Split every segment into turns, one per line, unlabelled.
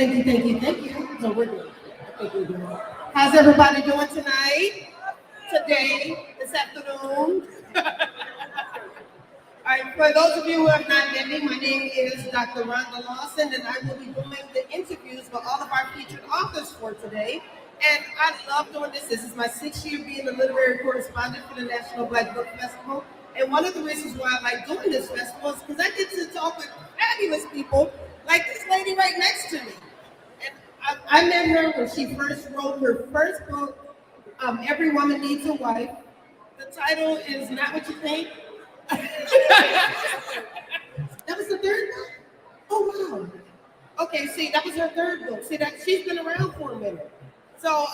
Thank you. No, we're good. I think we're good. How's everybody doing tonight? Today, this afternoon? All right, for those of you who have not met me, my name is Dr. Rhonda Lawson, and I will be doing the interviews for all of our featured authors for today. And I love doing this. This is my 6th year being the literary correspondent for the National Black Book Festival. And one of the reasons why I like doing this festival is because I get to talk with fabulous people like this lady right next to me. And I met her when she first wrote her first book, Every Woman Needs a Wife. The title is Not What You Think. That was the third book? Oh, wow. Okay, see, that was her third book. See, that she's been around for a minute. So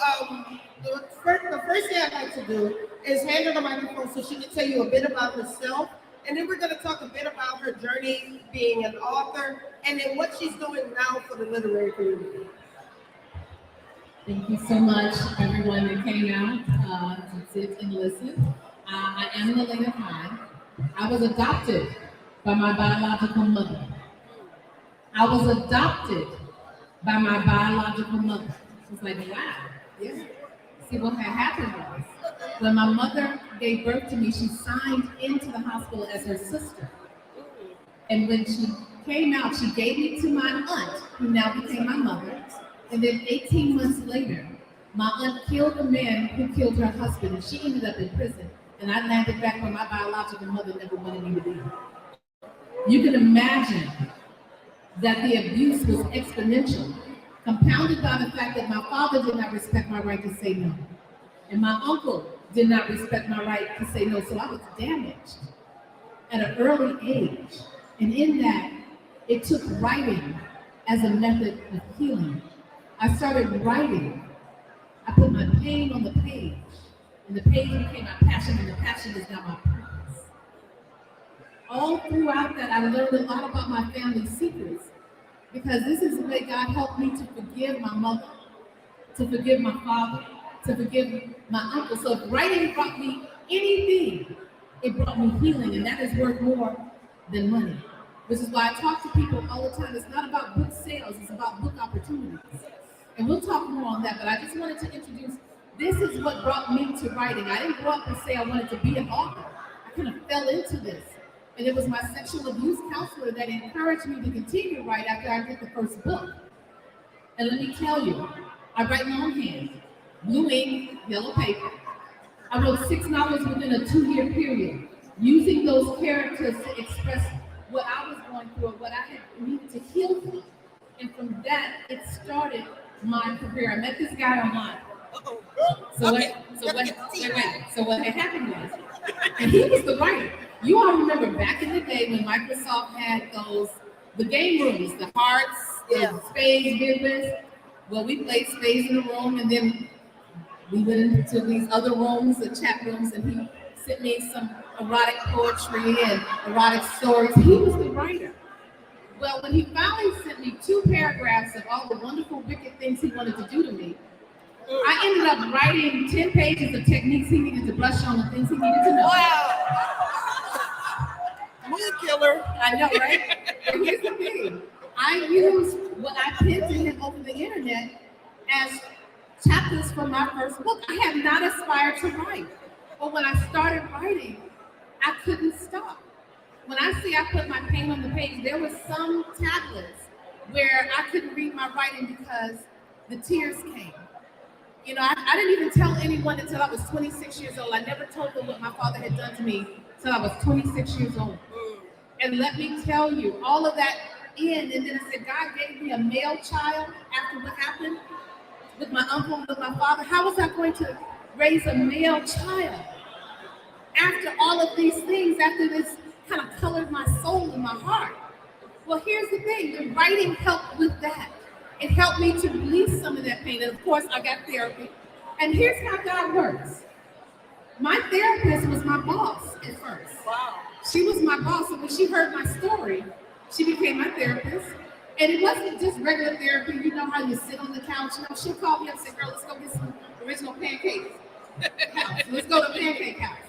the first thing I'd like to do is hand her the microphone so she can tell you a bit about herself. And then we're going to talk a bit about her journey being an author and then what she's doing now for the literary community.
Thank you so much, everyone that came out to sit and listen. I am Naleighna Kai. I was adopted by my biological mother. I was adopted by my biological mother. It's like, wow, yeah. See, what had happened was, when my mother gave birth to me, she signed into the hospital as her sister. And when she came out, she gave me to my aunt, who now became my mother. And then 18 months later, my aunt killed a man who killed her husband, and she ended up in prison. And I landed back where my biological mother never wanted me to be. You can imagine that the abuse was exponential, compounded by the fact that my father did not respect my right to say no. And my uncle did not respect my right to say no, so I was damaged at an early age. And in that, it took writing as a method of healing. I started writing. I put my pain on the page, and the page became my passion, and the passion is now my purpose. All throughout that, I learned a lot about my family's secrets, because this is the way God helped me to forgive my mother, to forgive my father, to forgive my uncle. So if writing brought me anything, it brought me healing, and that is worth more than money. Which is why I talk to people all the time. It's not about book sales, it's about book opportunities. And we'll talk more on that, but I just wanted to introduce, this is what brought me to writing. I didn't grow up and say I wanted to be an author. I kind of fell into this. And it was my sexual abuse counselor that encouraged me to continue to write after I did the first book. And let me tell you, I write my own hand, blue ink, yellow paper. I wrote 6 novels within a 2-year period, using those characters to express what I was going through or what I had needed to heal from. And from that, it started my career. I met this guy online. So what had happened was, and he was the writer. You all remember back in the day when Microsoft had the game rooms, the hearts, the spades, bid. Well, we played spades in the room, and then we went into these other rooms, the chat rooms, and he sent me some erotic poetry and erotic stories. He was the writer. Well, when he finally sent me 2 paragraphs of all the wonderful, wicked things he wanted to do to me, I ended up writing 10 pages of techniques he needed to brush on, the things he needed to know.
Wow. Mood killer.
I know, right? But here's the thing. I used what I penned to him over the internet as chapters from my first book. I had not aspired to write. But when I started writing, I couldn't stop. When I say I put my pain on the page, there were some tablets where I couldn't read my writing because the tears came. You know, I didn't even tell anyone until I was 26 years old. I never told them what my father had done to me until I was 26 years old. And let me tell you, all of that and then I said, God gave me a male child after what happened with my uncle and with my father. How was I going to raise a male child after all of these things, after this kind of colored my soul and my heart? Well, here's the thing. The writing helped with that. It helped me to release some of that pain. And of course, I got therapy. And here's how God works. My therapist was my boss at first.
Wow.
She was my boss. And when she heard my story, she became my therapist. And it wasn't just regular therapy. You know how you sit on the couch. You know, she'll call me up and say, girl, let's go get some original pancakes. Let's go to Pancake House.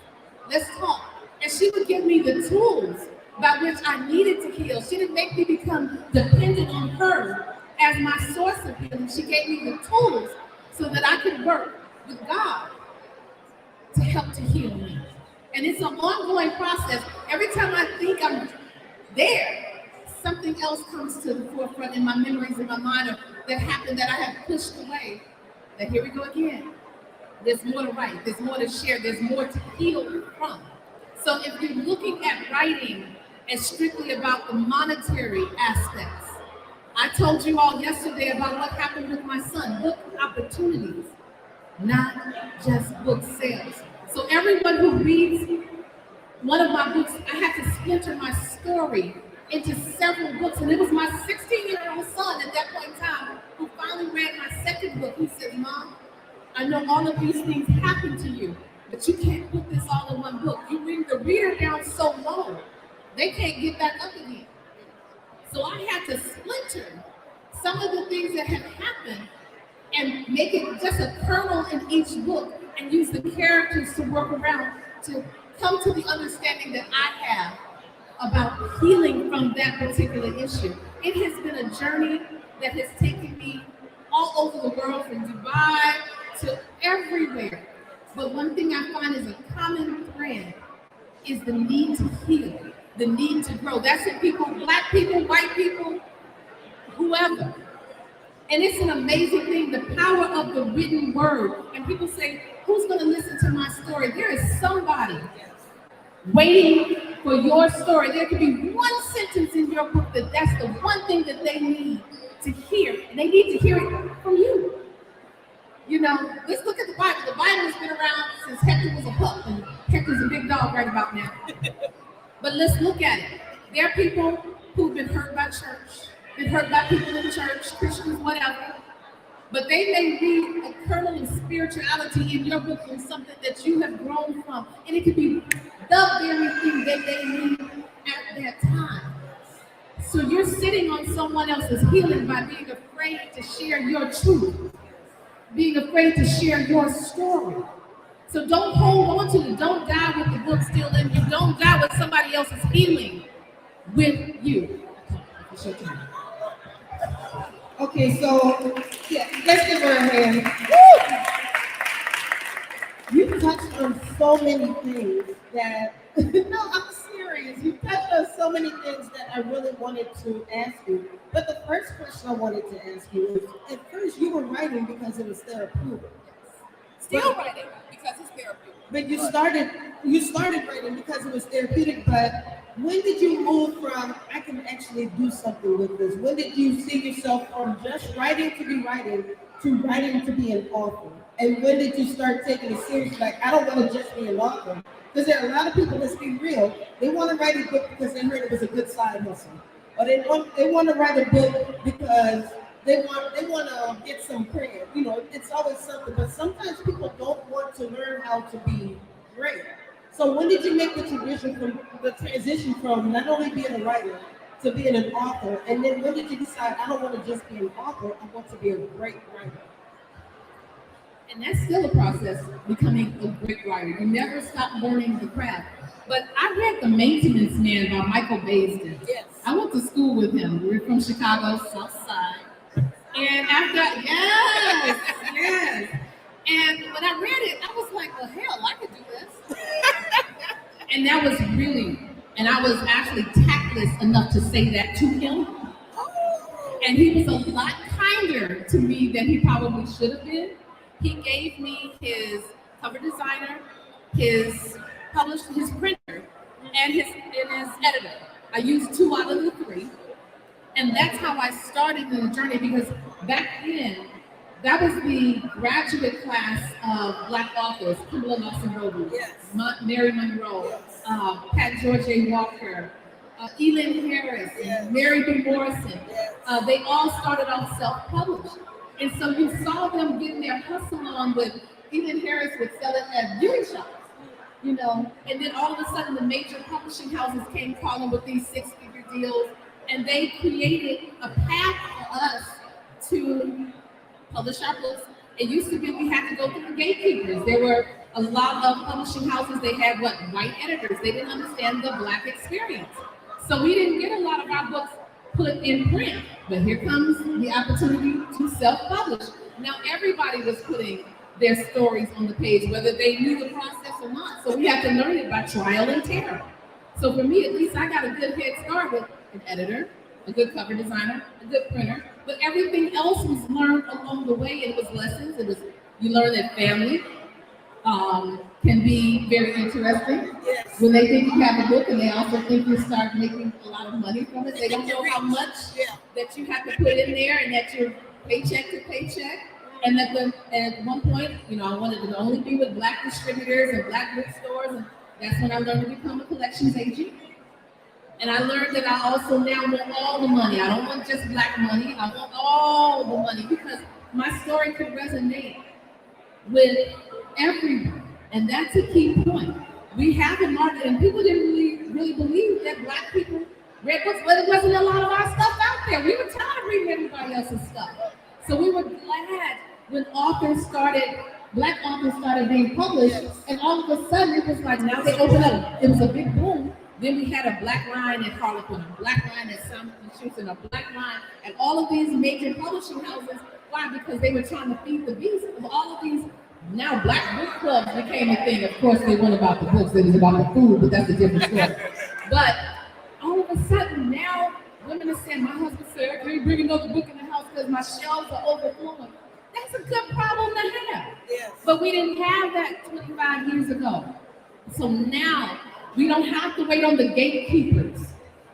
Let's talk. And she would give me the tools by which I needed to heal. She didn't make me become dependent on her as my source of healing. She gave me the tools so that I could work with God to help to heal me. And it's an ongoing process. Every time I think I'm there, something else comes to the forefront in my memories, in my mind, that happened that I have pushed away. That here we go again. There's more to write, there's more to share, there's more to heal from. So if you're looking at writing as strictly about the monetary aspects, I told you all yesterday about what happened with my son, book opportunities, not just book sales. So everyone who reads one of my books, I had to splinter my story into several books. And it was my 16-year-old son at that point in time who finally read my second book. He said, Mom, I know all of these things happen to you, but you can't put this all in one book. You bring the reader down so low, they can't get back up again. So I had to splinter some of the things that have happened and make it just a kernel in each book and use the characters to work around to come to the understanding that I have about healing from that particular issue. It has been a journey that has taken me all over the world, from Dubai to everywhere. But one thing I find is a common thread is the need to heal, the need to grow. That's what people, Black people, white people, whoever. And it's an amazing thing, the power of the written word. And people say, who's going to listen to my story? There is somebody waiting for your story. There could be one sentence in your book that's the one thing that they need to hear. And they need to hear it from you. You know, let's look at the Bible. The Bible has been around since Hector was a pup, and Hector's a big dog right about now. But let's look at it. There are people who've been hurt by church, been hurt by people in church, Christians, whatever. But they may read a kernel of spirituality in your book from something that you have grown from. And it could be the very thing that they need at that time. So you're sitting on someone else's healing by being afraid to share your truth, being afraid to share your story. So don't hold on to it. Don't die with the book still in you. Don't die with somebody else's healing with you. It's your time.
Okay, so yeah, let's give her a hand. Woo! You touched on so many things that, no, I'm serious. You touched on so many things that I really wanted to ask you. But the first question I wanted to ask you is, at first you were writing because it was therapeutic.
Still writing because it's therapeutic.
But you started writing because it was therapeutic, but when did you move from, I can actually do something with this? When did you see yourself from just writing to be writing to writing to be an author? And when did you start taking it serious? Like, I don't want to just be an author. Because there are a lot of people, let's be real, they want to write a book because they heard it was a good side hustle. Or they want to write a book because they want to get some credit. You know, it's always something. But sometimes people don't want to learn how to be great. So when did you make the transition from not only being a writer to being an author? And then when did you decide, I don't want to just be an author, I want to be a great writer?
And that's still a process, becoming a great writer. You never stop learning the craft. But I read The Maintenance Man by Michael Baisden.
Yes.
I went to school with him. We're from Chicago, South Side. And after, yes. And when I read it, I was like, well, hell, I could do this. And that was really, and I was actually tactless enough to say that to him. And he was a lot kinder to me than he probably should have been. He gave me his cover designer, his printer, and his editor. I used 2 out of the 3. And that's how I started the journey, because back then, that was the graduate class of Black authors, Rhonda Lawson,
yes.
Mary Monroe, yes. Pat George A. Walker, Elin Harris, yes. Mary B. Morrison. Yes. They all started off self-published. And so you saw them getting their hustle on with Elin Harris would sell it at beauty shops, you know, and then all of a sudden the major publishing houses came calling with these 6-figure deals, and they created a path for us to publish our books. It used to be we had to go through the gatekeepers. There were a lot of publishing houses, they had white editors. They didn't understand the Black experience. So we didn't get a lot of our books put in print. But here comes the opportunity to self-publish. Now everybody was putting their stories on the page, whether they knew the process or not. So we had to learn it by trial and error. So for me, at least, I got a good head start with an editor, a good cover designer, a good printer. But everything else was learned along the way. It was lessons. It was you learn that family can be very interesting.
Yes.
When they think you have a book and they also think you start making a lot of money from it, they don't know how much that you have to put in there and that you're paycheck to paycheck. And at one point, I wanted to only be with Black distributors and Black bookstores, and that's when I learned to become a collections agent. And I learned that I also now want all the money. I don't want just Black money. I want all the money because my story could resonate with everyone. And that's a key point. We have a market, and people didn't really believe that Black people read books, but it wasn't a lot of our stuff out there. We were tired of reading everybody else's stuff. So we were glad when Black authors started being published, and all of a sudden it was like, now they open up. It was a big boom. Then we had a Black line at Harlequin, a Black line at South and a Black line at all of these major publishing houses. Why? Because they were trying to feed the beast. All of these now Black book clubs became a thing. Of course, they weren't about the books; it was about the food. But that's a different story. But all of a sudden now, women are saying, "My husband said I can't bring another book in the house because my shelves are overflowing." That's a good problem to have.
Yes.
But we didn't have that 25 years ago. So now we don't have to wait on the gatekeepers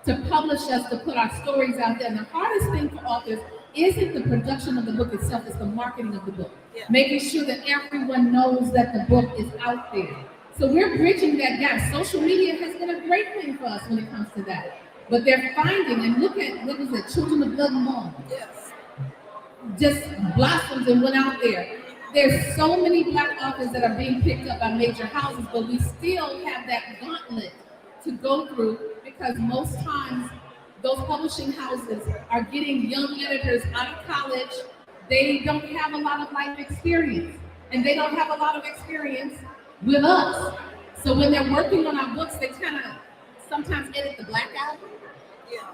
to publish us, to put our stories out there. And the hardest thing for authors isn't the production of the book itself, it's the marketing of the book.
Yeah.
Making sure that everyone knows that the book is out there. So we're bridging that gap. Social media has been a great thing for us when it comes to that. But they're finding, and look at, what is it, Children of Blood and Bone.
Yes.
Just blossomed and went out there. There's so many Black authors that are being picked up by major houses, but we still have that gauntlet to go through because most times those publishing houses are getting young editors out of college. They don't have a lot of life experience, and they don't have a lot of experience with us. So when they're working on our books, they kind of sometimes edit the Black out.
Yeah.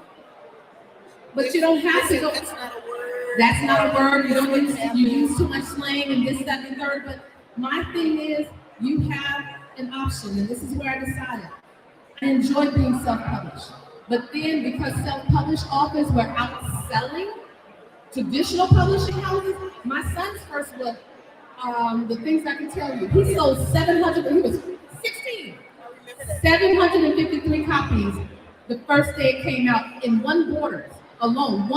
But you don't have to go.
That's not a word.
That's not a word. You use too much slang and this, that, and third. But my thing is, you have an option, and this is where I decided. I enjoy being self-published. But then, because self-published authors were outselling traditional publishing houses, my son's first book, the things I can tell you, he sold 700, when he was 16. 753 copies the first day it came out in one Borders alone.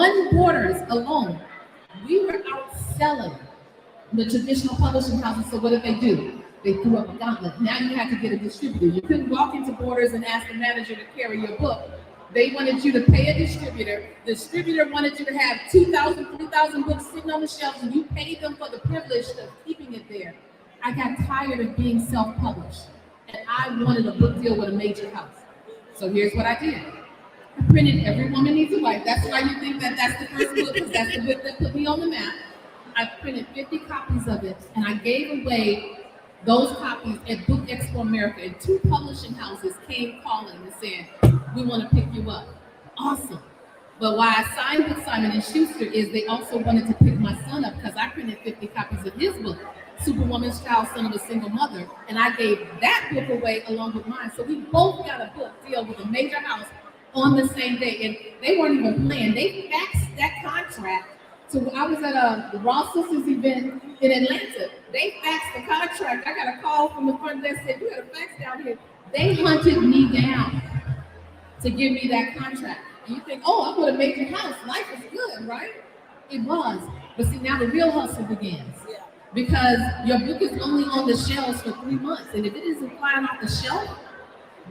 We were outselling the traditional publishing houses. So what did they do? They threw up a gauntlet. Now you had to get a distributor. You couldn't walk into Borders and ask the manager to carry your book. They wanted you to pay a distributor. The distributor wanted you to have 2,000, 3,000 books sitting on the shelves, and you paid them for the privilege of keeping it there. I got tired of being self-published, and I wanted a book deal with a major house. So here's what I did. I printed Every Woman Needs a Wife. That's why you think that that's the first book, because that's the book that put me on the map. I printed 50 copies of it, and I gave away those copies at Book Expo America, and 2 publishing houses came calling and saying, "We want to pick you up." Awesome. But why I signed with Simon & Schuster is they also wanted to pick my son up because I printed 50 copies of his book, Superwoman's Child, Son of a Single Mother, and I gave that book away along with mine. So we both got a book deal with a major house on the same day, and they weren't even playing. They faxed that contract. So I was at a Raw Sisters event in Atlanta. They faxed the contract. I got a call from the front desk that said, "You got a fax down here." They hunted me down to give me that contract. And you think, "Oh, I'm with a major house. Life is good, right?" It was. But see, now the real hustle begins.
Yeah.
Because your book is only on the shelves for 3 months. And if it isn't flying off the shelf,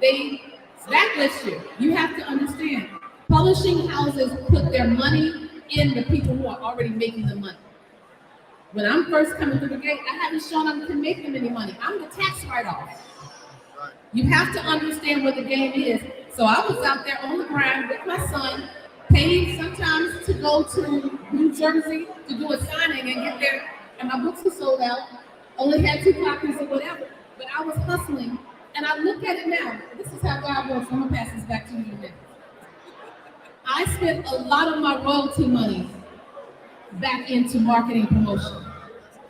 they blacklist you. You have to understand, publishing houses put their money in the people who are already making the money. When I'm first coming through the gate, I haven't shown them to make them any money. I'm the tax write-off. You have to understand what the game is. So I was out there on the ground with my son, paid sometimes to go to New Jersey to do a signing and get there, and my books were sold out, only had 2 copies or whatever. But I was hustling, and I look at it now. This is how God works. I'm gonna pass this back to you in a minute. I I spent a lot of my royalty money back into marketing promotion.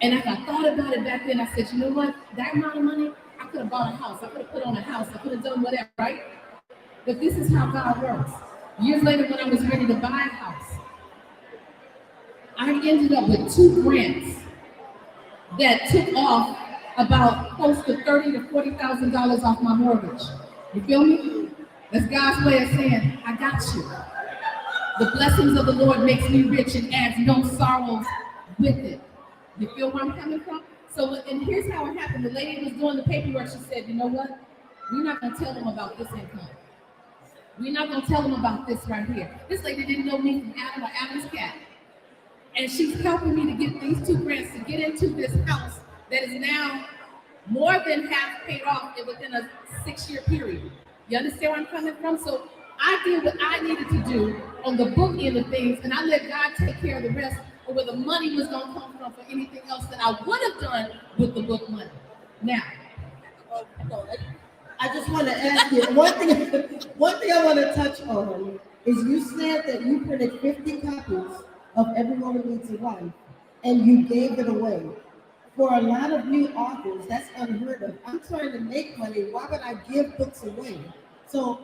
And as I thought about it back then, I said, you know what? That amount of money, I could have bought a house. I could have put on a house. I could have done whatever, right? But this is how God works. Years later, when I was ready to buy a house, I ended up with 2 grants that took off about close to $30,000 to $40,000 off my mortgage. You feel me? That's God's way of saying, I got you. The blessings of the Lord makes me rich and adds no sorrows with it. You feel where I'm coming from? So, and here's how it happened. The lady was doing the paperwork. She said, you know what? We're not going to tell them about this income. We're not going to tell them about this right here. This lady didn't know me from Adam or Adam's cat. And she's helping me to get these 2 grants to get into this house that is now more than half paid off within a 6-year period. You understand where I'm coming from? So I did what I needed to do on the book end of things, and I let God take care of the rest, or where the money was going to come from for anything else that I would have done with the book money. Now,
I just want to ask you one thing I want to touch on is you said that you printed 50 copies of Everyone Who Needs a Wife, and you gave it away. For a lot of new authors, that's unheard of. I'm trying to make money. Why would I give books away? So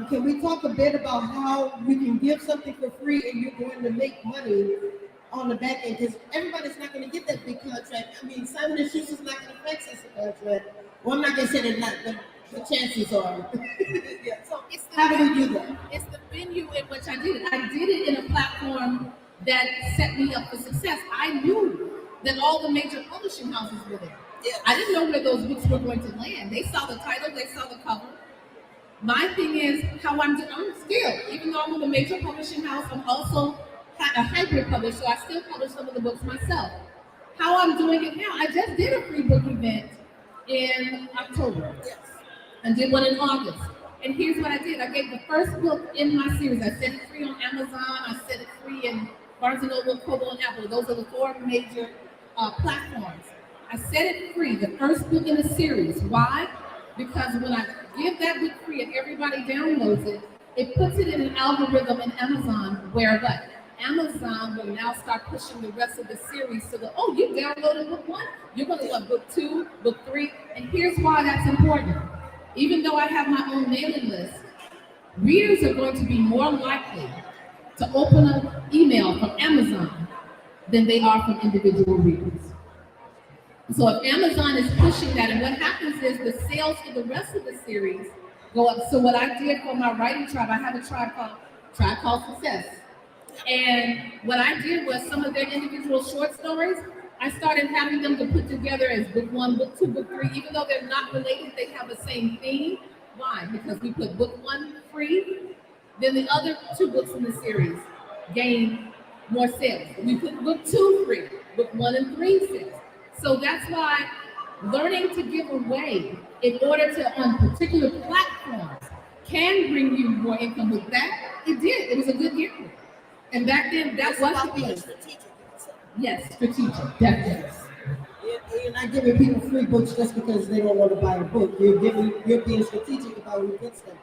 can we talk a bit about how you can give something for free and you're going to make money on the back end? Because everybody's not going to get that big contract. I mean, Simon & Schuster's not going to fix us a contract. Well, I'm not going to say they're not, but the chances are. Yeah. So how do we do that?
It's the venue in which I did it. I did it in a platform that set me up for success. I knew that all the major publishing houses were there. Yeah. I didn't know where those books were going to land. They saw the title, they saw the cover. My thing is how I'm still, even though I'm with a major publishing house, I'm also a hybrid publisher, so I still publish some of the books myself. How I'm doing it now, I just did a free book event in October. Yes. And did one in August. And here's what I did. I gave the first book in my series. I set it free on Amazon. I set it free in Barnes & Noble, Kobo, and Apple. Those are the 4 major platforms. I set it free, the first book in the series. Why? Because when I give that book free and everybody downloads it, it puts it in an algorithm in Amazon where what? Amazon will now start pushing the rest of the series to the, oh, you downloaded book 1, you're going to love book 2, book 3. And here's why that's important. Even though I have my own mailing list, readers are going to be more likely to open an email from Amazon than they are from individual readers. So if Amazon is pushing that, and what happens is the sales for the rest of the series go up. So what I did for my writing tribe, I have a tribe called Success. And what I did was some of their individual short stories, I started having them to put together as book 1, book 2, book 3, even though they're not related, they have the same theme. Why? Because we put book 1 free, then the other 2 books in the series gain more sales. We put book 2 free, book 1 and 3 sales. So that's why learning to give away in order to, on particular platforms, can bring you more income. With that, it did. It was a good year. And back then, that was the place. Yes, strategic, definitely.
You're not giving people free books just because they don't want to buy a book. You're being strategic about who gets them.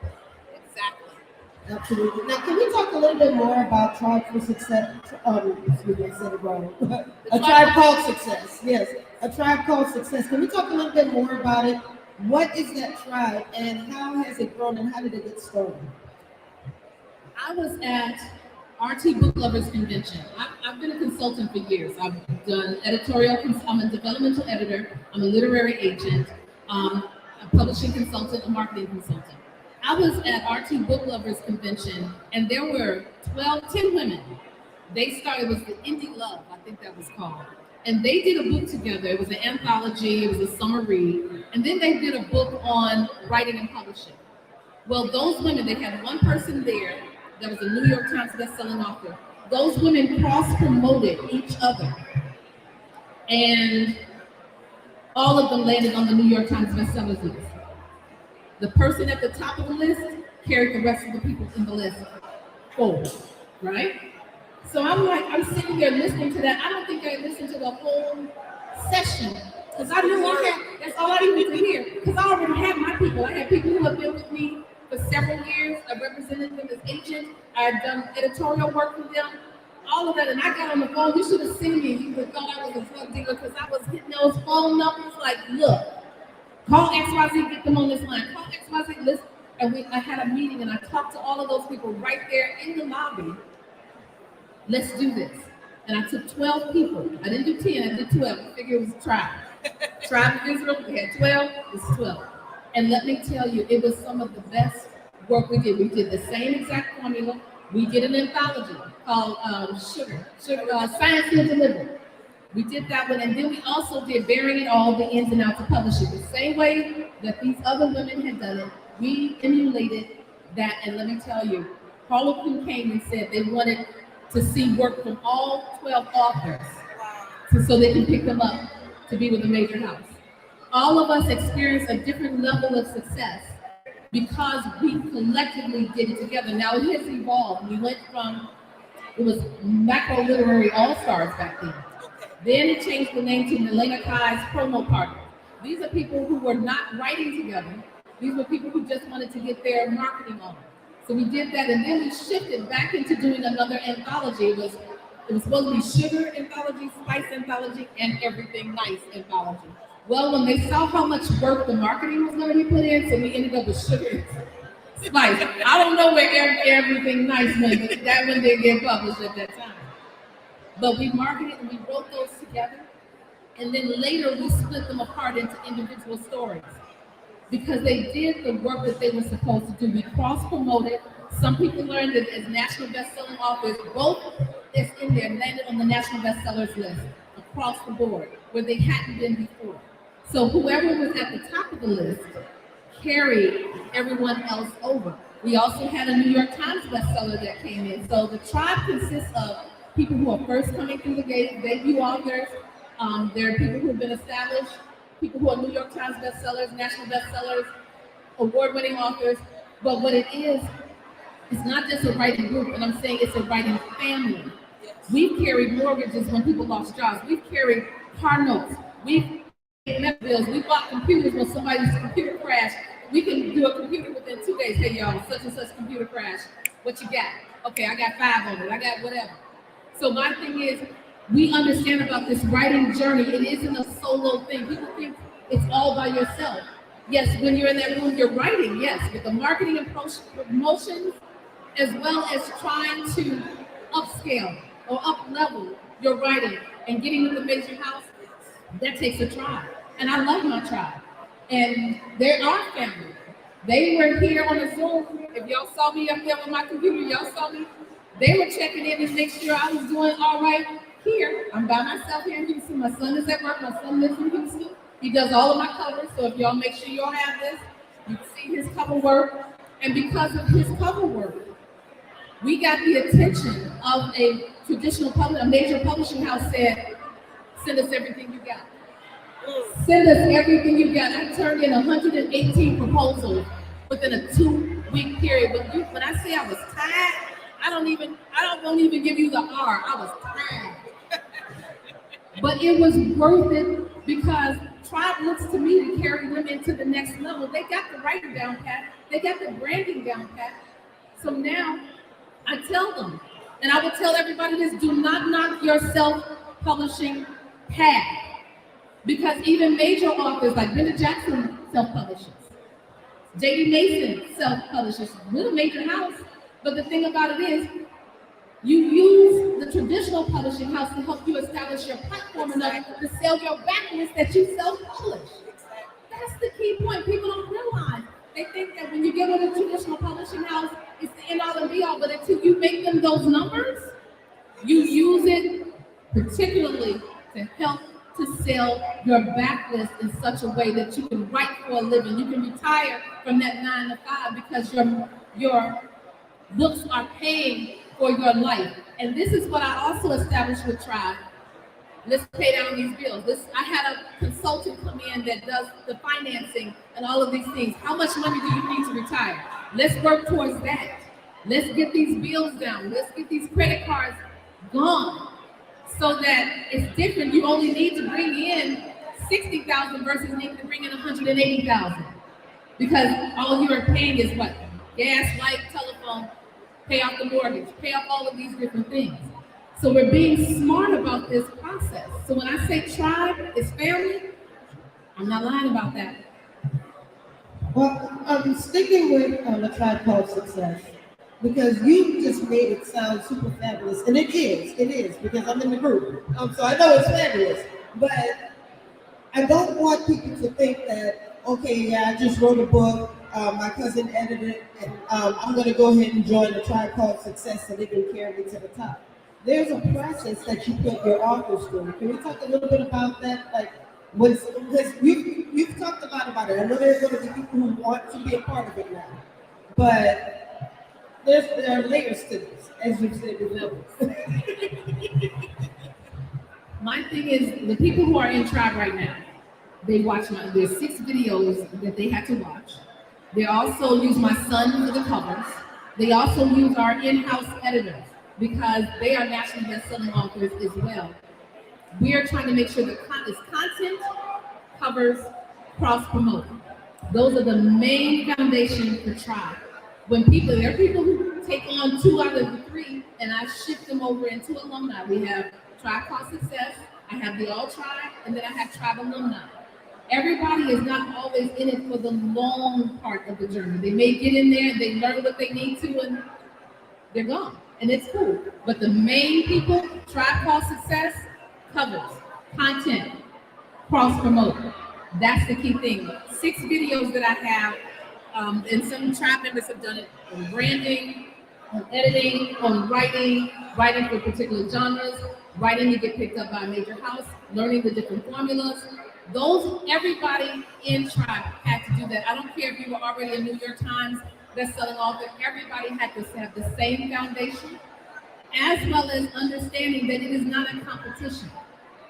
Exactly.
Absolutely. Now, can we talk a little bit more about Tribe for Success? Excuse me, I said it wrong. A Tribe Called Success. Yes, a Tribe Called Success. Can we talk a little bit more about it? What is that tribe, and how has it grown, and how did it get started?
I was at RT Book Lovers Convention. I've been a consultant for years. I've done editorial, I'm a developmental editor, I'm a literary agent, a publishing consultant, a marketing consultant. I was at RT Book Lovers Convention, and there were 10 women. They started, it was the Indie Love, I think that was called. And they did a book together. It was an anthology, it was a summer read. And then they did a book on writing and publishing. Well, those women, they had one person there that was a New York Times best-selling author. Those women cross-promoted each other. And all of them landed on the New York Times bestsellers list. The person at the top of the list carried the rest of the people in the list forward, right? So I'm sitting there listening to that. I don't think I listened to the whole session because I knew that's all I needed to hear because I already had my people. I had people who have been with me for several years. I represented them as agent. I had done editorial work for them. All of that, and I got on the phone. You should have seen me. You would have thought I was a drug dealer because I was hitting those phone numbers like, look, call XYZ, get them on this line. Call XYZ, listen. And I had a meeting, and I talked to all of those people right there in the lobby. Let's do this. And I took 12 people. I didn't do 10, I did 12. I figured it was a tribe. Tribe of Israel, we had 12, it's 12. And let me tell you, it was some of the best work we did. We did the same exact formula. We did an anthology called Sugar, Science and Delivery. We did that one, and then we also did Burying It All, the ins and outs of publishing. The same way that these other women had done it, we emulated that, and let me tell you, Harlequin came and said they wanted to see work from all 12 authors so they can pick them up to be with a major house. All of us experienced a different level of success because we collectively did it together. Now it has evolved. We went from, it was Macro Literary All-Stars back then. Then it changed the name to Naleighna Kai's promo partners. These are people who were not writing together. These were people who just wanted to get their marketing on. So we did that, and then we shifted back into doing another anthology. It was supposed to be Sugar Anthology, Spice Anthology, and Everything Nice Anthology. Well, when they saw how much work the marketing was going to be put in, so we ended up with Sugar Spice. I don't know where Everything Nice went, but that one didn't get published at that time. But we marketed and we wrote those together, and then later we split them apart into individual stories because they did the work that they were supposed to do. We cross-promoted. Some people learned that as national best-selling authors, both is in there, landed on the national bestsellers list across the board, where they hadn't been before. So whoever was at the top of the list carried everyone else over. We also had a New York Times bestseller that came in. So the tribe consists of people who are first coming through the gate, debut authors. There are people who have been established, people who are New York Times bestsellers, national bestsellers, award-winning authors. But what it is, it's not just a writing group, and I'm saying it's a writing family. We've carried mortgages when people lost jobs. We've carried car notes. We've paid med bills. We bought computers when somebody's computer crashed. We can do a computer within 2 days. Hey, y'all, such and such computer crash. What you got? Okay, I got 5 on it. I got whatever. So my thing is, we understand about this writing journey. It isn't a solo thing. People think it's all by yourself. Yes, when you're in that room, you're writing, yes, but the marketing and promotions, as well as trying to upscale or up-level your writing and getting to the major house, that takes a tribe. And I love my tribe. And they're our family. They were here on the Zoom. If y'all saw me up there with my computer, y'all saw me. They were checking in to make sure I was doing all right here. I'm by myself here in Houston. My son is at work. My son lives in Houston. He does all of my covers. So if y'all make sure y'all have this, you can see his cover work. And because of his cover work, we got the attention of a traditional a major publishing house said, send us everything you got. Send us everything you got. I turned in 118 proposals within a 2-week period. When I say I was tired, I won't even give you the R. I was tired. But it was worth it because Tribe looks to me to carry them into the next level. They got the writing down pat. They got the branding down pat. So now I tell them, and I will tell everybody this, do not knock your self-publishing path. Because even major authors like Brenda Jackson self-publishes. J.D. Mason self-publishes. We're a major house. But the thing about it is, you use the traditional publishing house to help you establish your platform enough to sell your backlist that you self-publish. That's the key point. People don't realize. They think that when you get with a traditional publishing house, it's the end all and be all. But until you make them those numbers, you use it particularly to help to sell your backlist in such a way that you can write for a living. You can retire from that 9 to 5 because your books are paying for your life. And this is what I also established with Tribe. Let's pay down these bills. I had a consultant come in that does the financing and all of these things. How much money do you need to retire? Let's work towards that. Let's get these bills down. Let's get these credit cards gone so that it's different. You only need to bring in $60,000 versus need to bring in $180,000 because all you are paying is what? gas, light, telephone, pay off the mortgage, pay off all of these different things. So we're being smart about this process. So when I say tribe is family, I'm not lying about that.
Well, I'm sticking with the Tribe Called Success because you just made it sound super fabulous, and it is because I'm in the group, so I know it's fabulous. But I don't want people to think that okay, yeah, I just wrote a book, my cousin edited it, and I'm going to go ahead and join the Tribe Called Success so they can carry me to the top. There's a process that you put your authors through. Can we talk a little bit about that? Like, because you've talked a lot about it. I know there's going to be people who want to be a part of it now, but there are layers to this, as you said before.
My thing is the people who are in tribe right now, they watch there's 6 videos that they had to watch. They also use my son for the covers. They also use our in-house editors because they are national best-selling authors as well. We are trying to make sure the content, covers, cross-promote. Those are the main foundation for tribe. There are people who take on 2 out of the 3, and I shift them over into alumni. We have Tribe Called Success, I have the All Tribe, and then I have Tribe Alumni. Everybody is not always in it for the long part of the journey. They may get in there, they learn what they need to, and they're gone. And it's cool. But the main people, Tribe Called Success, covers, content, cross promote. That's the key thing. 6 videos that I have, and some tribe members have done it on branding, on editing, on writing for particular genres, writing to get picked up by a major house, learning the different formulas. Everybody in tribe had to do that. I don't care if you were already a New York Times best-selling author. Everybody had to have the same foundation, as well as understanding that it is not a competition.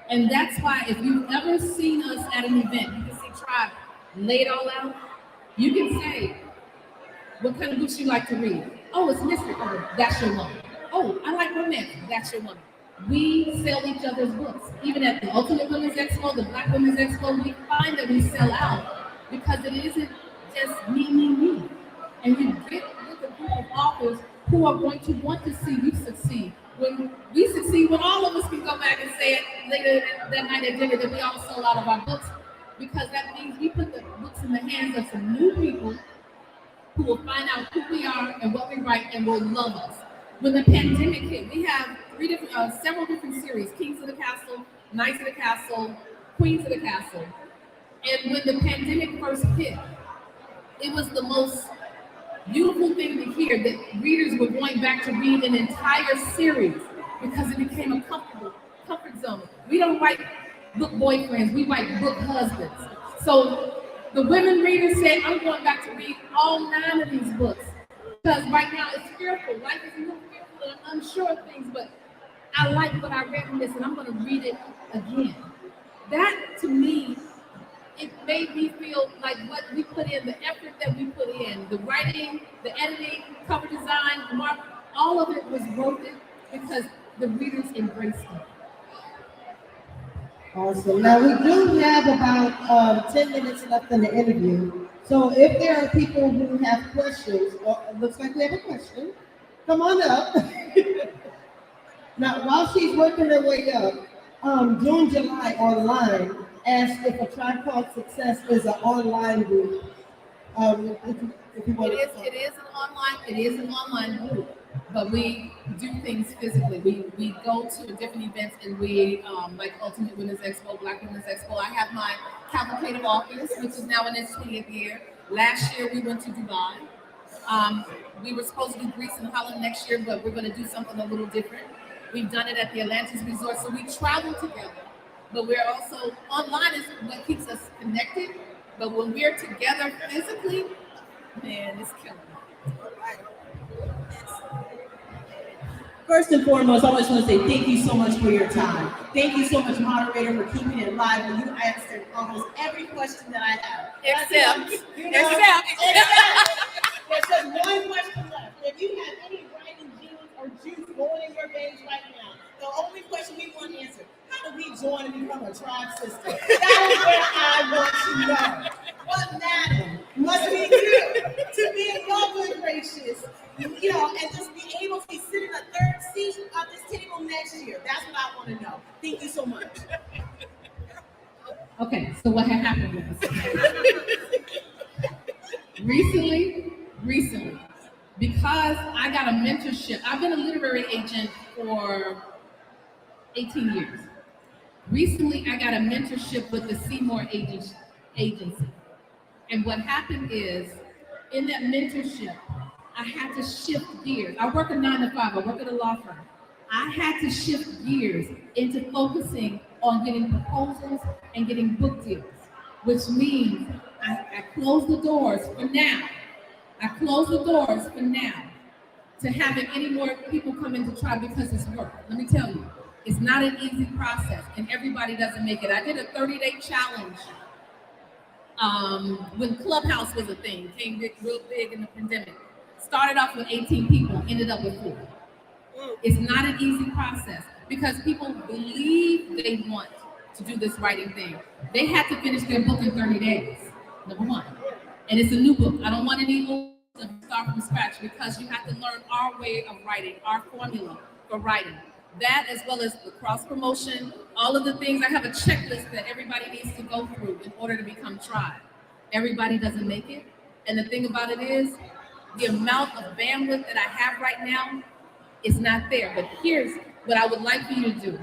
And that's why if you've ever seen us at an event, you can see tribe lay it all out. You can say, what kind of books you like to read? Oh, it's mystery. Oh, that's your one. Oh, I like romance. That's your one. We sell each other's books. Even at the Ultimate Women's Expo, the Black Women's Expo, we find that we sell out because it isn't just me. And you get with a group of authors who are going to want to see you succeed. When we succeed, when all of us can go back and say it later that night at dinner that we all sold out of our books, because that means we put the books in the hands of some new people who will find out who we are and what we write and will love us. When the pandemic hit, we have several different series: Kings of the Castle, Knights of the Castle, Queens of the Castle. And when the pandemic first hit, it was the most beautiful thing to hear that readers were going back to read an entire series because it became a comfort zone. We don't write book boyfriends, we write book husbands. So the women readers said, I'm going back to read all 9 of these books because right now it's fearful. Life is a little fearful and I'm unsure of things, but I like what I read in this and I'm going to read it again. That to me, it made me feel like what we put in, the effort that we put in, the writing, the editing, cover design, all of it was worth it because the readers embraced it.
Awesome. Now we do have about 10 minutes left in the interview. So if there are people who have questions, it looks like we have a question. Come on up. Now, while she's working her way up, June, July online asked if a Tribe Called Success is an online group. If you want
it is an online group, but we do things physically. We go to different events and we like Ultimate Women's Expo, Black Women's Expo. I have my Cavalcade of Authors, which is now in its 20th year. Last year we went to Dubai. We were supposed to do Greece and Holland next year, but we're going to do something a little different. We've done it at the Atlantis Resort, so we travel together. But we're also online is what keeps us connected. But when we're together physically, man, it's killing me.
First and foremost, I just want to say thank you so much for your time. Thank you so much, moderator, for keeping it live. When you answered almost every question that I have.
Except.
There's just one question left. If you have any writing genes or juice going in your veins right now, the only question we want answered: how do we join and become a tribe sister? That is where I want to know. But madam, must be you to be in your good gracious, and just be able to be sitting a third seat at this table next year. That's what I want to know. Thank you so much.
Okay, so what had happened was recently, because I got a mentorship. I've been a literary agent for 18 years. Recently, I got a mentorship with the Seymour Agency. And what happened is, in that mentorship, I had to shift gears. I work a 9 to 5, I work at a law firm. I had to shift gears into focusing on getting proposals and getting book deals, which means I closed the doors for now. I closed the doors for now to having any more people come into tribe because it's work. Let me tell you, it's not an easy process, and everybody doesn't make it. I did a 30-day challenge when Clubhouse was a thing, came real big in the pandemic. Started off with 18 people, ended up with 4. It's not an easy process because people believe they want to do this writing thing. They had to finish their book in 30 days, number one. And it's a new book. I don't want any to start from scratch because you have to learn our way of writing, our formula for writing. That, as well as the cross promotion, all of the things. I have a checklist that everybody needs to go through in order to become tribe. Everybody doesn't make it. And the thing about it is, the amount of bandwidth that I have right now is not there. But here's what I would like for you to do.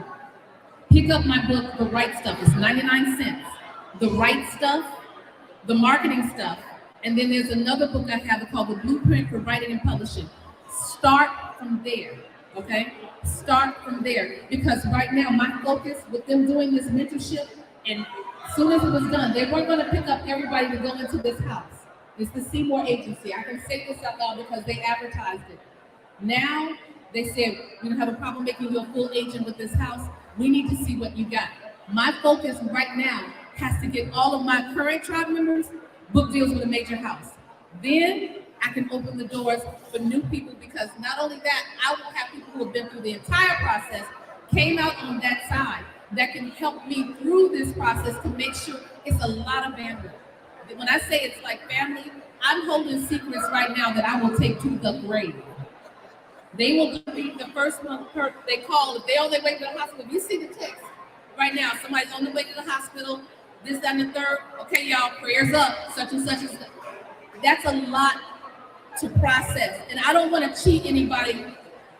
Pick up my book, The Right Stuff. It's 99 cents. The Right Stuff, the marketing stuff. And then there's another book I have called The Blueprint for Writing and Publishing. Start from there, okay? Start from there. Because right now, my focus with them doing this mentorship, and as soon as it was done, they weren't going to pick up everybody to go into this house. It's the Seymour Agency. I can say this out loud because they advertised it. Now, they said, we don't have a problem making you a full agent with this house. We need to see what you got. My focus right now has to get all of my current tribe members book deals with a major house. Then I can open the doors for new people because not only that, I will have people who have been through the entire process, came out on that side, that can help me through this process to make sure it's a lot of bandwidth. When I say it's like family, I'm holding secrets right now that I will take to the grave. They will be the first one they call if they're on their way to the hospital. If you see the text right now, somebody's on the way to the hospital, this, that, and the third. Okay, y'all, prayers up, such and such. That's a lot to process. And I don't want to cheat anybody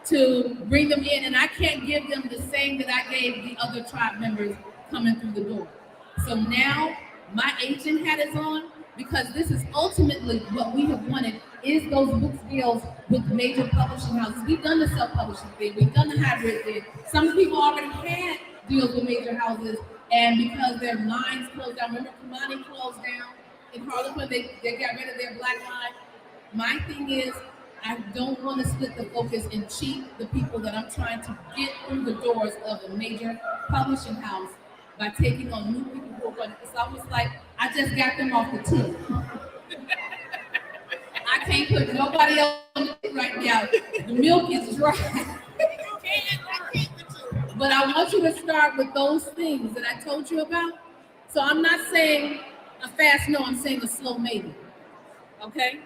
to bring them in, and I can't give them the same that I gave the other tribe members coming through the door. So now my agent hat is on because this is ultimately what we have wanted is those books deals with major publishing houses. We've done the self-publishing thing. We've done the hybrid thing. Some people already had deals with major houses, and because their lines closed down, remember Kamani closed down in Harlequin, they got rid of their black line. My thing is, I don't want to split the focus and cheat the people that I'm trying to get through the doors of a major publishing house by taking on new people who are going to, it's almost like I just got them off the tip. I can't put nobody else on the tip right now. The milk is dry. But I want you to start with those things that I told you about. So I'm not saying a fast no, I'm saying a slow maybe. Okay?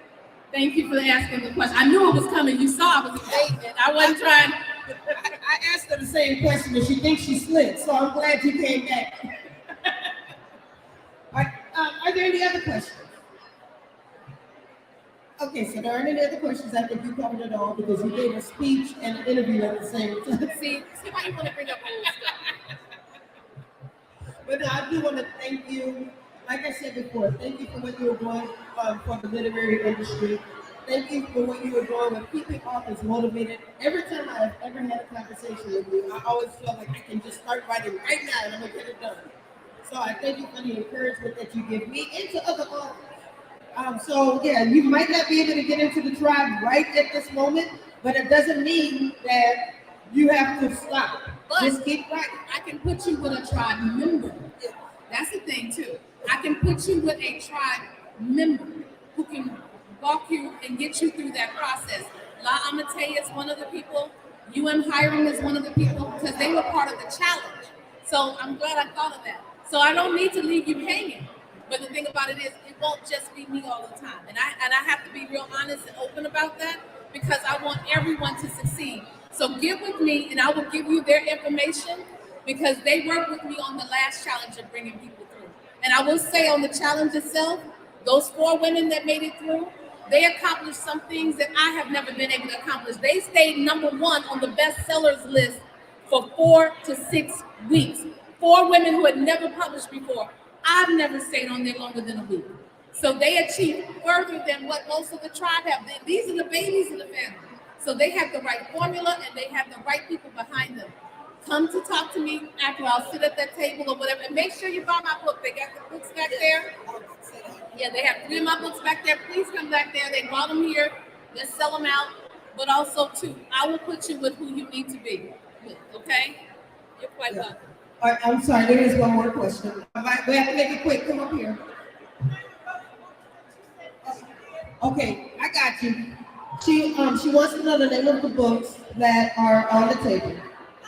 Thank you for asking the question. I knew it was coming. You saw I was evading. I wasn't trying.
I asked her the same question and she thinks she slid, so I'm glad you came back. Are there any other questions? Okay, so there aren't any other questions. I think you covered it all because you gave a speech and an interview at the same time.
See why you want to bring up old stuff.
But I do want to thank you. Like I said before, thank you for what you were doing for the literary industry. Thank you for what you were doing with keeping authors motivated. Every time I've ever had a conversation with you, I always feel like I can just start writing right now and I'm going to get it done. So I thank you for the encouragement that you give me and to other authors. So yeah, you might not be able to get into the tribe right at this moment, but it doesn't mean that you have to stop.
But
just keep writing.
I can put you with a tribe member. That's the thing too. I can put you with a tribe member who can walk you and get you through that process. La Amate is one of the people. Hiring is one of the people because they were part of the challenge. So I'm glad I thought of that. So I don't need to leave you hanging. But the thing about it is, it won't just be me all the time. And I have to be real honest and open about that because I want everyone to succeed. So get with me and I will give you their information because they worked with me on the last challenge of bringing people through. And I will say on the challenge itself, those 4 women that made it through, they accomplished some things that I have never been able to accomplish. They stayed #1 on the bestsellers list for 4 to 6 weeks. 4 women who had never published before. I've never stayed on there longer than a week. So they achieved further than what most of the tribe have. These are the babies of the family. So they have the right formula and they have the right people behind them. Come to talk to me after I'll sit at that table or whatever. And make sure you buy my book. They got the books back there. Yeah, they have 3 of my books back there. Please come back there. They brought them here. Let's sell them out. But also, too, I will put you with who you need to be with, okay? You're quite welcome.
All right, I'm sorry, there is one more question. We have to make it quick. Come up here. Okay, I got you. She wants to know the name of the books that are on the table.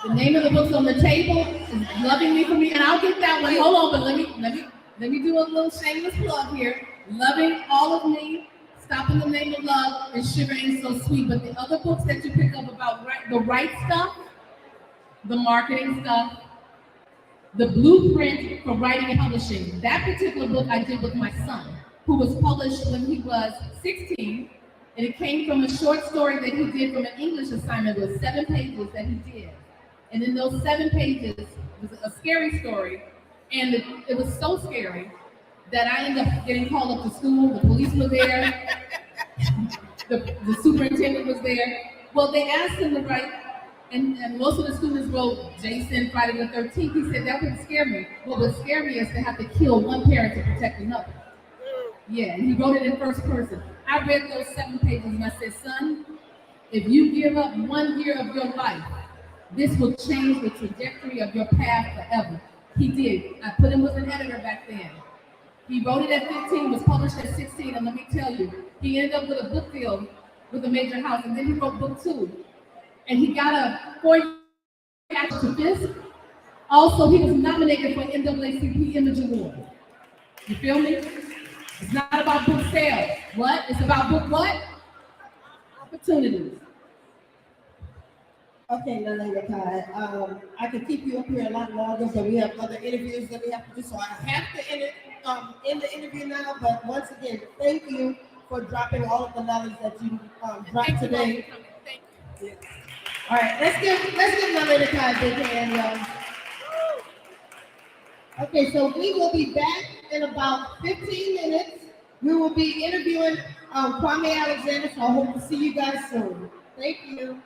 The name of the books on the table is Loving Me for Me, and I'll get that one. Hold on, but let me do a little shameless plug here. Loving All of Me, Stop in the Name of Love, and Sugar Ain't So Sweet. But the other books that you pick up about the right stuff, the marketing stuff, the blueprint for writing and publishing. That particular book I did with my son, who was published when he was 16, and it came from a short story that he did from an English assignment with 7 pages that he did. And in those 7 pages was a scary story, and it was so scary that I ended up getting called up to school. The police were there, the superintendent was there. Well, they asked him to write, and most of the students wrote Jason, Friday the 13th. He said, that wouldn't scare me. What would scare me is to have to kill one parent to protect another. Yeah, and he wrote it in first person. I read those 7 pages and I said, son, if you give up 1 year of your life, this will change the trajectory of your path forever. He did. I put him with an editor back then. He wrote it at 15, was published at 16, and let me tell you, he ended up with a book deal with a major house, and then he wrote book 2. And he got a 4-year action to Fisk. Also, he was nominated for an NAACP Image Award. You feel me? It's not about book sales. What? It's about book what? Opportunities.
Okay, Naleighna Kai. I could keep you up here a lot longer, but we have other interviews that we have to do. So I have to end the interview now. But once again, thank you for dropping all of the knowledge that you dropped today.
Thank you.
All right, let's give Naleighna Kai a big hand, y'all. Okay, so we will be back in about 15 minutes. We will be interviewing Kwame Alexander, so I hope to see you guys soon. Thank you.